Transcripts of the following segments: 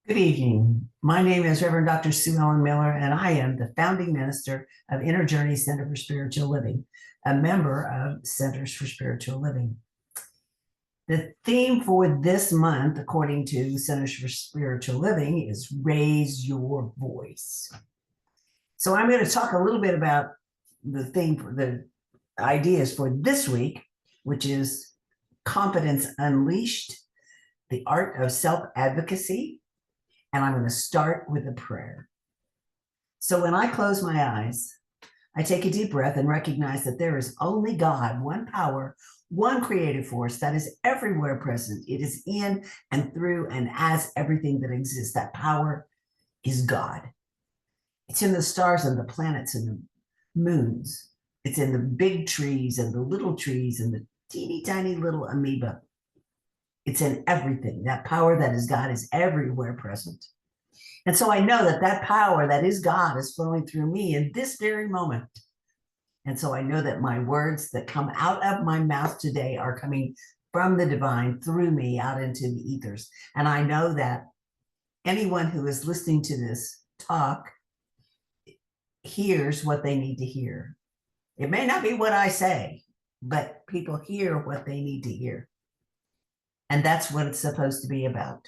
Good evening. My name is Reverend Dr. Suellen Miller, and I am the founding minister of Inner Journey Center for Spiritual Living, a member of Centers for Spiritual Living. The theme for this month, according to Centers for Spiritual Living, is Raise Your Voice. So I'm going to talk a little bit about the theme for the ideas for this week, which is Confidence Unleashed, the Art of Self-Advocacy, and I'm going to start with a prayer. So when I close my eyes, I take a deep breath and recognize that there is only God, one power, one creative force that is everywhere present. It is in and through and as everything that exists. That power is God. It's in the stars and the planets and the moons. It's in the big trees and the little trees and the teeny tiny little amoeba. It's in everything. That power that is God is everywhere present. And so I know that that power that is God is flowing through me in this very moment. And so I know that my words that come out of my mouth today are coming from the divine through me out into the ethers. And I know that anyone who is listening to this talk hears what they need to hear. It may not be what I say, but people hear what they need to hear. And that's what it's supposed to be about.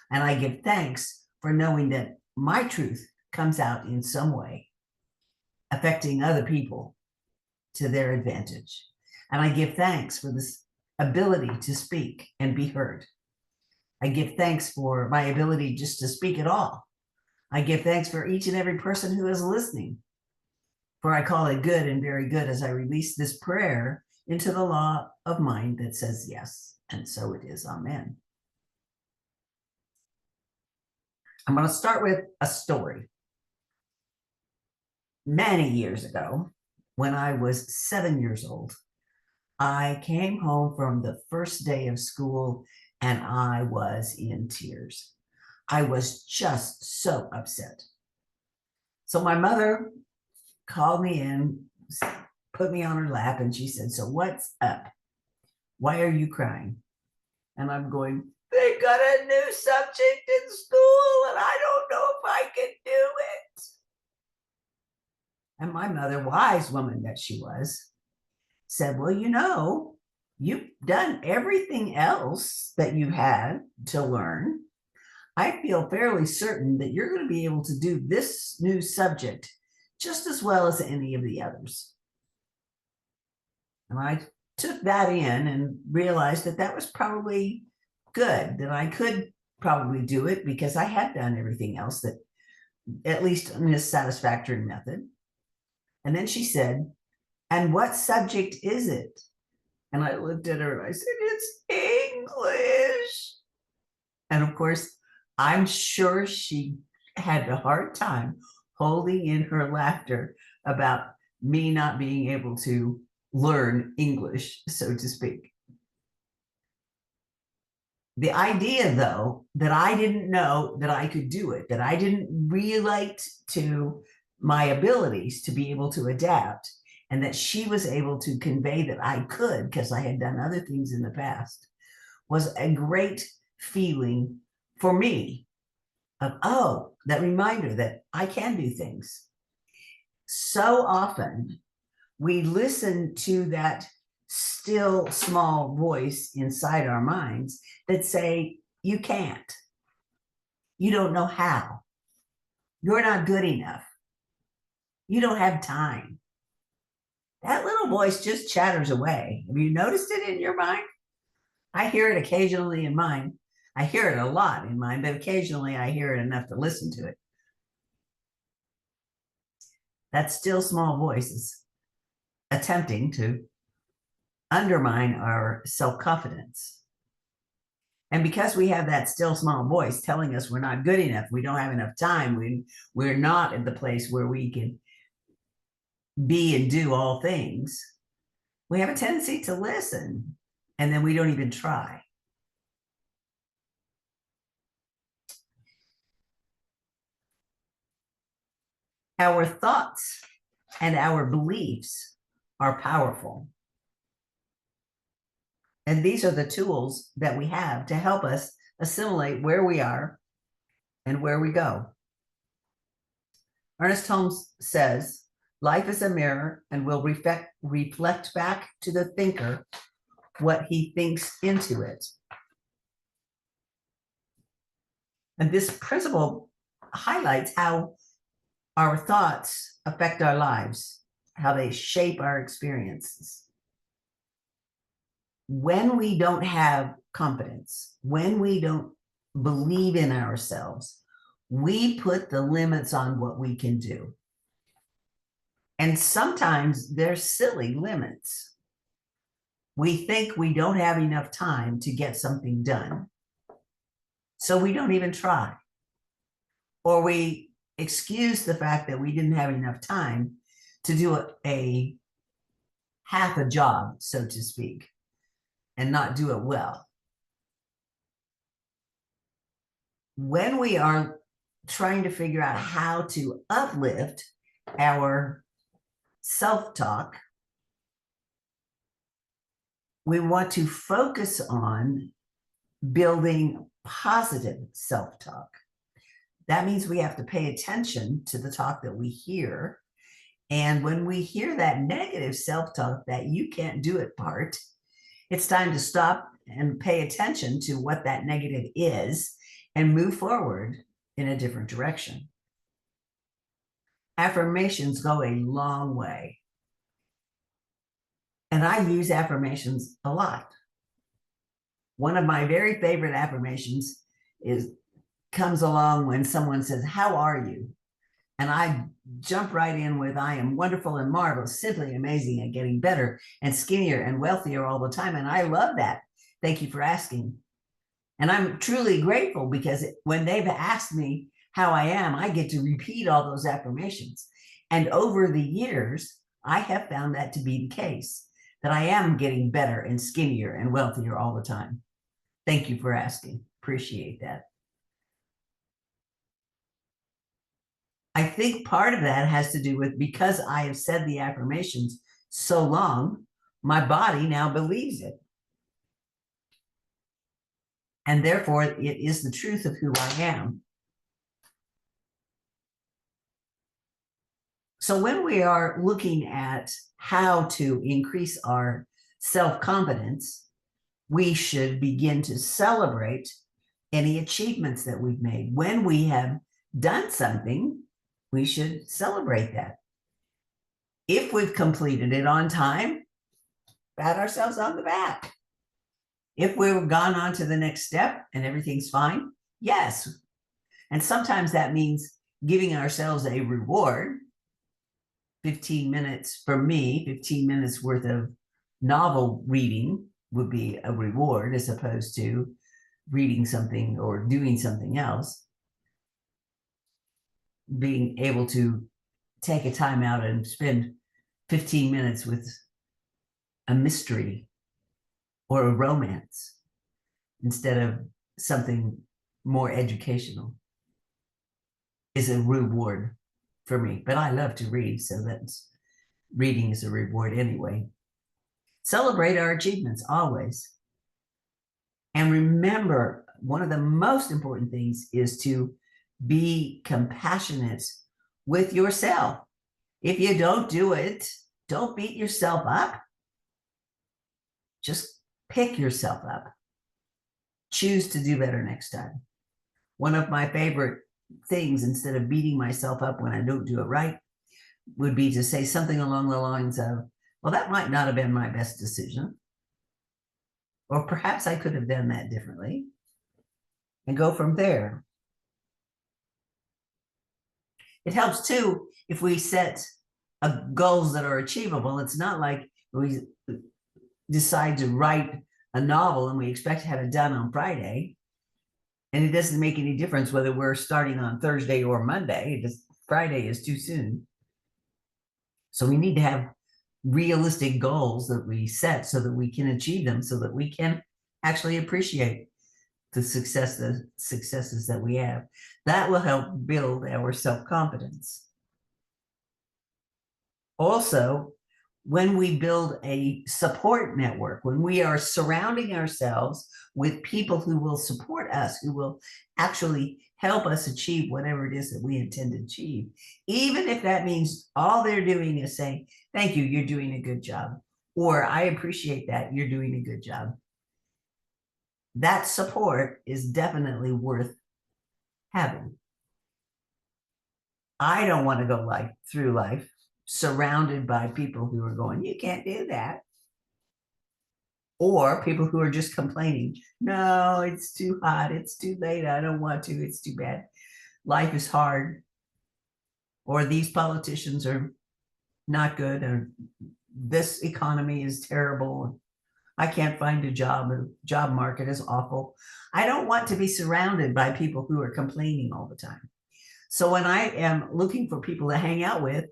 And I give thanks for knowing that my truth comes out in some way, affecting other people to their advantage. And I give thanks for this ability to speak and be heard. I give thanks for my ability just to speak at all. I give thanks for each and every person who is listening. For I call it good and very good as I release this prayer into the law of mind that says yes. And so it is. Amen. I'm going to start with a story. Many years ago, when I was 7 years old, I came home from the first day of school and I was in tears. I was just so upset. So my mother called me in, put me on her lap, and she said, "So what's up? Why are you crying?" And I'm going, "They got a new subject in school and I don't know if I can do it." And my mother, wise woman that she was, said, "Well, you've done everything else that you had to learn. I feel fairly certain that you're going to be able to do this new subject just as well as any of the others." And I took that in and realized that that was probably good, that I could probably do it because I had done everything else, that at least in a satisfactory method. And then she said, "And what subject is it?" And I looked at her and I said, "It's English." And of course, I'm sure she had a hard time holding in her laughter about me not being able to learn English, so to speak. The idea, though, that I didn't know that I could do it, that I didn't relate to my abilities to be able to adapt, and that she was able to convey that I could because I had done other things in the past, was a great feeling for me of, oh, that reminder that I can do things. So often we listen to that still small voice inside our minds that say, "You can't. You don't know how. You're not good enough. You don't have time." That little voice just chatters away. Have you noticed it in your mind? I hear it occasionally in mine. I hear it a lot in mine, but occasionally I hear it enough to listen to it. That still small voice is attempting to undermine our self-confidence. And because we have that still small voice telling us we're not good enough, we don't have enough time, we're not at the place where we can be and do all things, we have a tendency to listen, and then we don't even try. Our thoughts and our beliefs are powerful. And these are the tools that we have to help us assimilate where we are and where we go. Ernest Holmes says, life is a mirror and will reflect back to the thinker what he thinks into it. And this principle highlights how our thoughts affect our lives, how they shape our experiences. When we don't have confidence, when we don't believe in ourselves, we put the limits on what we can do. And sometimes they're silly limits. We think we don't have enough time to get something done, so we don't even try. Or we excuse the fact that we didn't have enough time to do a half a job, so to speak, and not do it well. When we are trying to figure out how to uplift our self-talk, we want to focus on building positive self-talk. That means we have to pay attention to the talk that we hear. And when we hear that negative self-talk, that you can't do it part, it's time to stop and pay attention to what that negative is and move forward in a different direction. Affirmations go a long way. And I use affirmations a lot. One of my very favorite affirmations comes along when someone says, "How are you?" And I jump right in with, "I am wonderful and marvelous, simply amazing and getting better and skinnier and wealthier all the time." And I love that. Thank you for asking. And I'm truly grateful because when they've asked me how I am, I get to repeat all those affirmations. And over the years, I have found that to be the case, that I am getting better and skinnier and wealthier all the time. Thank you for asking. Appreciate that. I think part of that has to do with, because I have said the affirmations so long, my body now believes it. And therefore, it is the truth of who I am. So when we are looking at how to increase our self-confidence, we should begin to celebrate any achievements that we've made. When we have done something, we should celebrate that. If we've completed it on time, pat ourselves on the back. If we've gone on to the next step and everything's fine, yes. And sometimes that means giving ourselves a reward. 15 minutes, for me, 15 minutes worth of novel reading would be a reward, as opposed to reading something or doing something else. Being able to take a time out and spend 15 minutes with a mystery or a romance instead of something more educational is a reward for me. But I love to read, so that's reading is a reward anyway. Celebrate our achievements always. And remember, one of the most important things is to be compassionate with yourself. If you don't do it, don't beat yourself up. Just pick yourself up. Choose to do better next time. One of my favorite things, instead of beating myself up when I don't do it right, would be to say something along the lines of, well, that might not have been my best decision. Or perhaps I could have done that differently. And go from there. It helps too if we set goals that are achievable. It's not like we decide to write a novel and we expect to have it done on Friday. And it doesn't make any difference whether we're starting on Thursday or Monday. Friday is too soon. So we need to have realistic goals that we set so that we can achieve them, so that we can actually appreciate the successes that we have. That will help build our self-confidence. Also, when we build a support network, when we are surrounding ourselves with people who will support us, who will actually help us achieve whatever it is that we intend to achieve, even if that means all they're doing is saying, thank you, you're doing a good job, or I appreciate that, you're doing a good job. That support is definitely worth having. I don't want to go through life surrounded by people who are going, you can't do that. Or people who are just complaining, no, it's too hot, it's too late, I don't want to, it's too bad, life is hard, or these politicians are not good, or this economy is terrible, I can't find a job, the job market is awful. I don't want to be surrounded by people who are complaining all the time. So when I am looking for people to hang out with,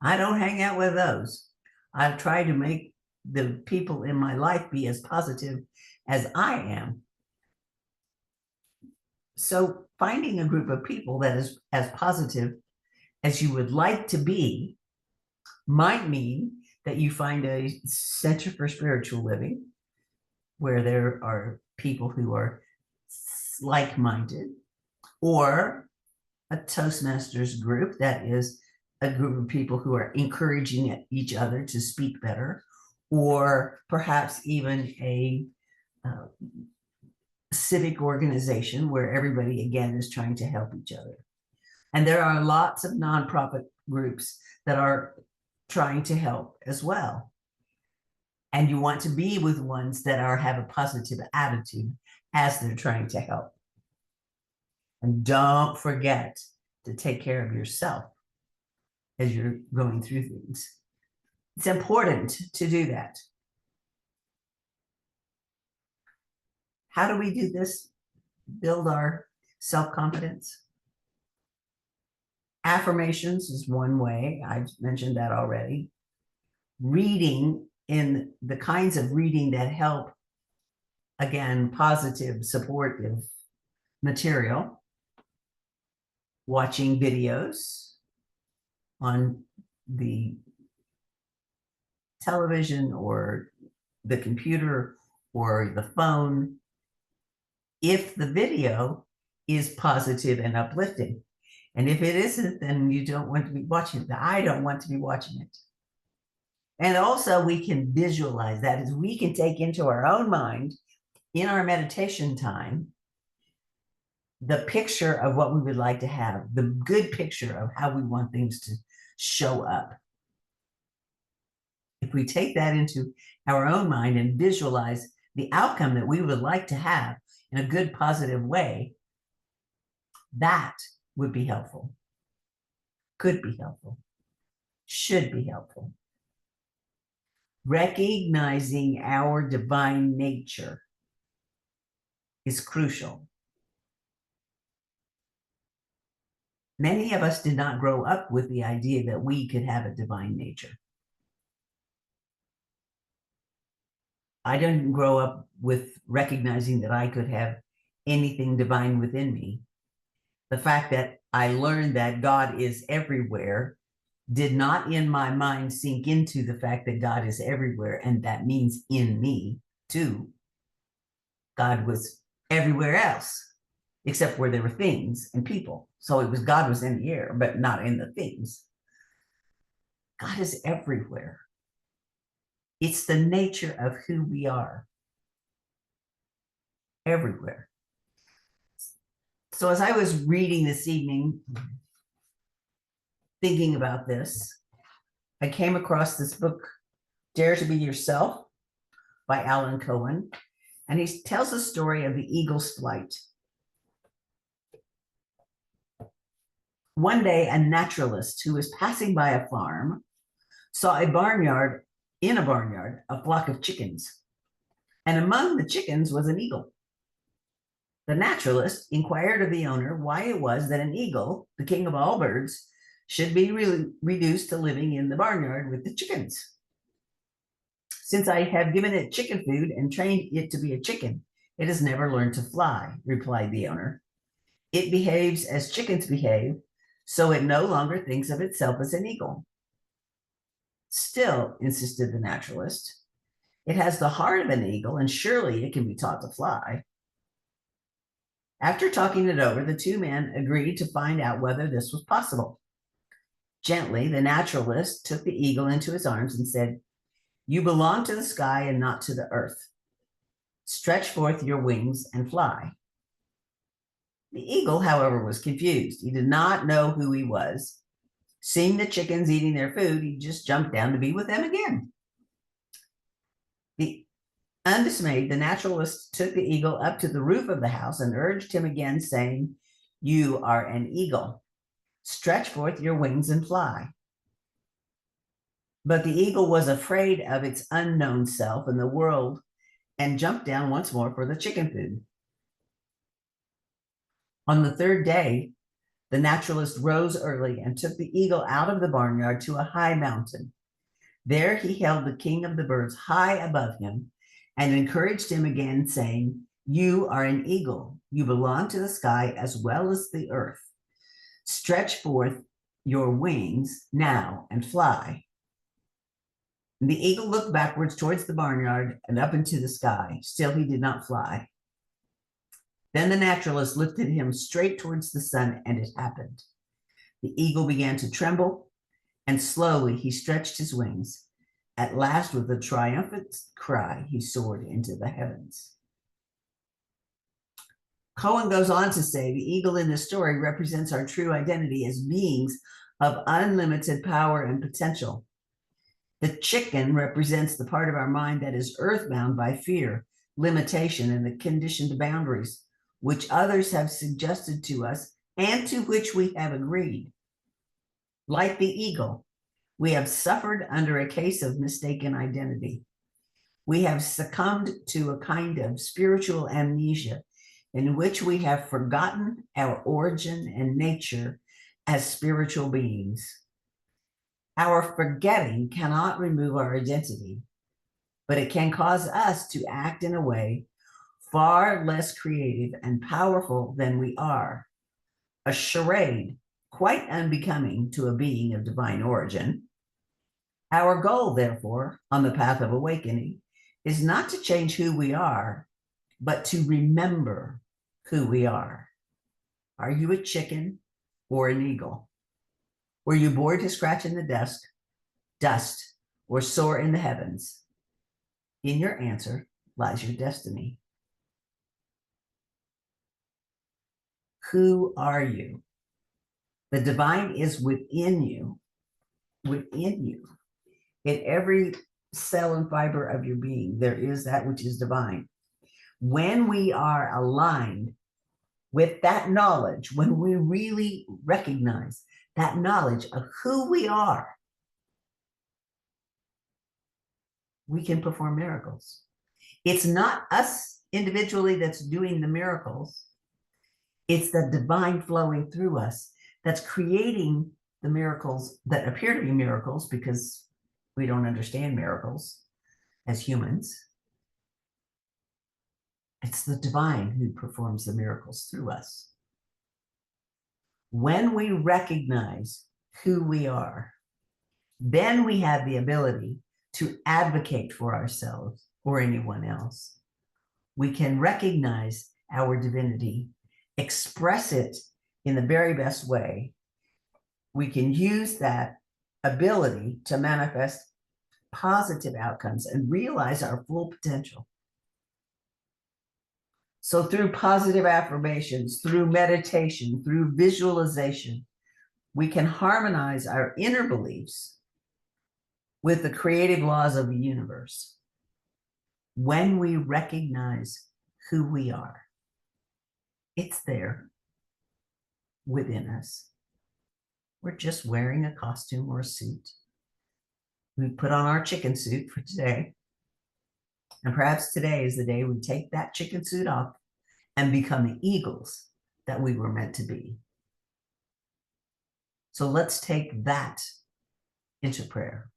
I don't hang out with those. I try to make the people in my life be as positive as I am. So finding a group of people that is as positive as you would like to be might mean that you find a center for spiritual living where there are people who are like-minded, or a Toastmasters group that is a group of people who are encouraging each other to speak better, or perhaps even a civic organization where everybody, again, is trying to help each other. And there are lots of nonprofit groups that are trying to help as well. And you want to be with ones that have a positive attitude as they're trying to help. And don't forget to take care of yourself as you're going through things. It's important to do that. How do we do this? Build our self-confidence. Affirmations is one way. I've mentioned that already. Reading, in the kinds of reading that help, again, positive, supportive material. Watching videos on the television or the computer or the phone, if the video is positive and uplifting. And if it isn't, then you don't want to be watching it. I don't want to be watching it. And also we can visualize, that is, we can take into our own mind in our meditation time the picture of what we would like to have, the good picture of how we want things to show up. If we take that into our own mind and visualize the outcome that we would like to have in a good, positive way, that would be helpful, could be helpful, should be helpful. Recognizing our divine nature is crucial. Many of us did not grow up with the idea that we could have a divine nature. I didn't grow up with recognizing that I could have anything divine within me. The fact that I learned that God is everywhere did not in my mind sink into the fact that God is everywhere, and that means in me too. God was everywhere else, except where there were things and people. So it was God was in the air, but not in the things. God is everywhere. It's the nature of who we are. Everywhere. So as I was reading this evening, thinking about this, I came across this book, Dare to Be Yourself, by Alan Cohen. And he tells the story of the eagle's flight. One day, a naturalist who was passing by a farm saw a barnyard, a flock of chickens. And among the chickens was an eagle. The naturalist inquired of the owner why it was that an eagle, the king of all birds, should be reduced to living in the barnyard with the chickens. Since I have given it chicken food and trained it to be a chicken, it has never learned to fly, replied the owner. It behaves as chickens behave, so it no longer thinks of itself as an eagle. Still, insisted the naturalist, it has the heart of an eagle, and surely it can be taught to fly. After talking it over, the two men agreed to find out whether this was possible. Gently, the naturalist took the eagle into his arms and said, "You belong to the sky and not to the earth. Stretch forth your wings and fly." The eagle, however, was confused. He did not know who he was. Seeing the chickens eating their food, he just jumped down to be with them again. Undismayed, the naturalist took the eagle up to the roof of the house and urged him again, saying, "You are an eagle. Stretch forth your wings and fly." But the eagle was afraid of its unknown self in the world and jumped down once more for the chicken food. On the third day, the naturalist rose early and took the eagle out of the barnyard to a high mountain. There he held the king of the birds high above him and encouraged him again, saying, "You are an eagle. You belong to the sky as well as the earth. Stretch forth your wings now and fly." And the eagle looked backwards towards the barnyard and up into the sky. Still, he did not fly. Then the naturalist lifted him straight towards the sun, and it happened. The eagle began to tremble, and slowly he stretched his wings. At last, with a triumphant cry, he soared into the heavens. Cohen goes on to say, the eagle in this story represents our true identity as beings of unlimited power and potential. The chicken represents the part of our mind that is earthbound by fear, limitation, and the conditioned boundaries, which others have suggested to us and to which we have agreed. Like the eagle, we have suffered under a case of mistaken identity. We have succumbed to a kind of spiritual amnesia in which we have forgotten our origin and nature as spiritual beings. Our forgetting cannot remove our identity, but it can cause us to act in a way far less creative and powerful than we are, a charade quite unbecoming to a being of divine origin. Our goal, therefore, on the path of awakening is not to change who we are, but to remember who we are. Are you a chicken or an eagle? Were you born to scratch in the dust, or soar in the heavens? In your answer lies your destiny. Who are you? The divine is within you, In every cell and fiber of your being, there is that which is divine. When we are aligned with that knowledge, when we really recognize that knowledge of who we are, we can perform miracles. It's not us individually that's doing the miracles. It's the divine flowing through us that's creating the miracles that appear to be miracles because we don't understand miracles as humans. It's the divine who performs the miracles through us. When we recognize who we are, then we have the ability to advocate for ourselves or anyone else. We can recognize our divinity, express it in the very best way. We can use that ability to manifest positive outcomes and realize our full potential. So through positive affirmations, through meditation, through visualization, we can harmonize our inner beliefs with the creative laws of the universe. When we recognize who we are, it's there within us. We're just wearing a costume or a suit. We put on our chicken suit for today. And perhaps today is the day we take that chicken suit off and become the eagles that we were meant to be. So let's take that into prayer.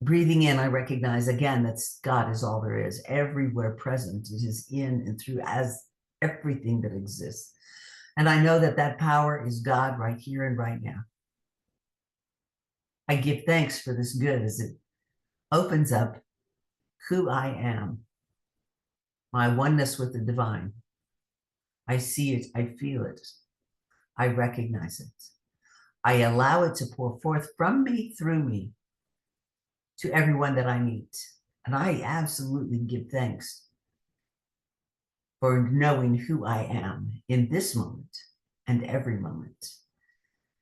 Breathing in, I recognize again that God is all there is, everywhere present. It is in and through as everything that exists. And I know that that power is God right here and right now. I give thanks for this good as it opens up who I am, my oneness with the divine. I see it, I feel it, I recognize it. I allow it to pour forth from me, through me, to everyone that I meet. And I absolutely give thanks for knowing who I am in this moment and every moment,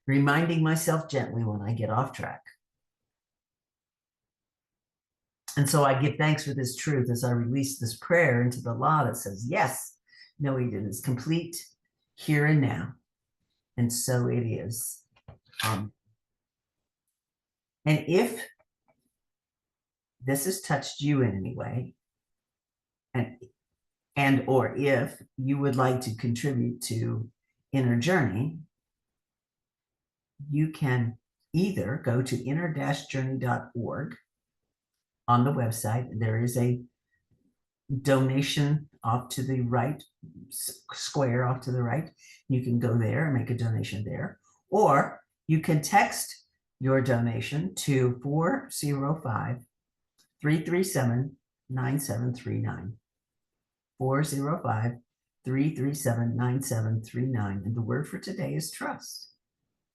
reminding myself gently when I get off track. And so I give thanks for this truth as I release this prayer into the law that says, yes, no, it is complete here and now. And so it is. And if this has touched you in any way, and or if you would like to contribute to Inner Journey, you can either go to inner-journey.org. On the website, there is a donation off to the right, square off to the right. You can go there and make a donation there, or you can text your donation to 405-337-9739. 405-337-9739. And the word for today is trust.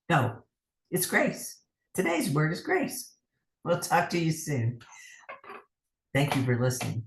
No, it's grace. Today's word is grace. We'll talk to you soon. Thank you for listening.